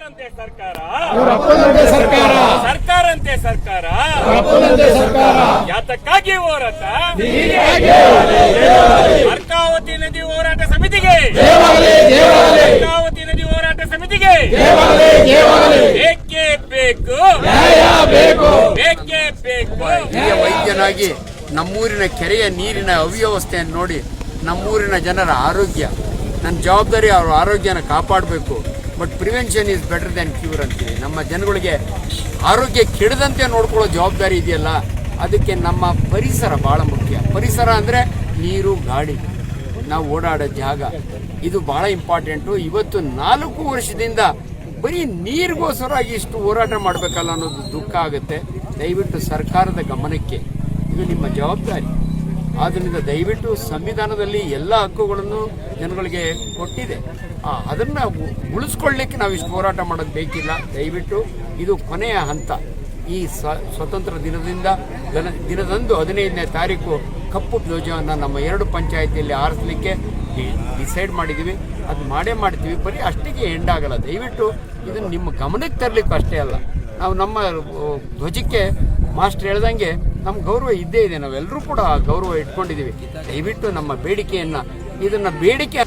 ಸರ್ಕಾರಂತೆ ಸರ್ಕಾರ ಯಾತಕ್ಕಾಗಿ ಹೋರಾಟ? ಅರ್ಕಾವತಿ ನದಿ ಹೋರಾಟ ಸಮಿತಿಗೆ, ಅರ್ಕಾವತಿ ನದಿ ಹೋರಾಟ ಸಮಿತಿಗೆ ಬೇಕೇ ಬೇಕು, ಬೇಕೇ ಬೇಕು. ಹಿರಿಯ ವೈದ್ಯನಾಗಿ ನಮ್ಮೂರಿನ ಕೆರೆಯ ನೀರಿನ ಅವ್ಯವಸ್ಥೆಯನ್ನು ನೋಡಿ ನಮ್ಮೂರಿನ ಜನರ ಆರೋಗ್ಯ, ನನ್ನ ಜವಾಬ್ದಾರಿ ಅವ್ರ ಆರೋಗ್ಯನ ಕಾಪಾಡಬೇಕು. But prevention is better than cure ಅಂತೀವಿ. ನಮ್ಮ ಜನಗಳಿಗೆ ಆರೋಗ್ಯ ಕೆಡದಂತೆ ನೋಡ್ಕೊಳ್ಳೋ ಜವಾಬ್ದಾರಿ ಇದೆಯಲ್ಲ, ಅದಕ್ಕೆ ನಮ್ಮ ಪರಿಸರ ಭಾಳ ಮುಖ್ಯ. ಪರಿಸರ ಅಂದರೆ ನೀರು, ಗಾಳಿ, ನಾವು ಓಡಾಡೋ ಜಾಗ, ಇದು ಭಾಳ ಇಂಪಾರ್ಟೆಂಟು. ಇವತ್ತು 4 ವರ್ಷದಿಂದ ಬರೀ ನೀರಿಗೋಸ್ಕರ ಇಷ್ಟು ಹೋರಾಟ ಮಾಡಬೇಕಲ್ಲ ಅನ್ನೋದು ದುಃಖ ಆಗುತ್ತೆ. ದಯವಿಟ್ಟು ಸರ್ಕಾರದ ಗಮನಕ್ಕೆ ಇದು ನಿಮ್ಮ ಜವಾಬ್ದಾರಿ. ಆದ್ದರಿಂದ ದಯವಿಟ್ಟು ಸಂವಿಧಾನದಲ್ಲಿ ಎಲ್ಲ ಹಕ್ಕುಗಳನ್ನು ಜನಗಳಿಗೆ ಕೊಟ್ಟಿದೆ, ಅದನ್ನು ಉಳಿಸ್ಕೊಳ್ಳಿಕ್ಕೆ ನಾವು ಇಷ್ಟು ಹೋರಾಟ ಮಾಡೋದು ಬೇಕಿಲ್ಲ. ದಯವಿಟ್ಟು ಇದು ಕೊನೆಯ ಹಂತ. ಈ ಸ್ವತಂತ್ರ ದಿನದಂದು 15ನೇ ತಾರೀಕು ಕಪ್ಪು ಧ್ವಜವನ್ನು ನಮ್ಮ 2 ಪಂಚಾಯತಿಯಲ್ಲಿ ಆರಿಸಲಿಕ್ಕೆ ಡಿಸೈಡ್ ಮಾಡಿದ್ದೀವಿ. ಅದು ಮಾಡೇ ಮಾಡ್ತೀವಿ. ಬರೀ ಅಷ್ಟಿಗೆ ಎಂಡ್ ಆಗಲ್ಲ. ದಯವಿಟ್ಟು ಇದನ್ನು ನಿಮ್ಮ ಗಮನಕ್ಕೆ ತರಲಿಕ್ಕೆ ಅಷ್ಟೇ ಅಲ್ಲ, ನಾವು ನಮ್ಮ ಧ್ವಜಕ್ಕೆ ಮಾಸ್ಟರ್ ಹೇಳ್ದಂಗೆ ನಮ್ಮ ಗೌರವ ಇದ್ದೇ ಇದೆ. ನಾವೆಲ್ಲರೂ ಕೂಡ ಗೌರವ ಇಟ್ಕೊಂಡಿದ್ದೀವಿ. ದಯವಿಟ್ಟು ನಮ್ಮ ಬೇಡಿಕೆಯನ್ನು, ಇದನ್ನು ಬೇಡಿಕೆ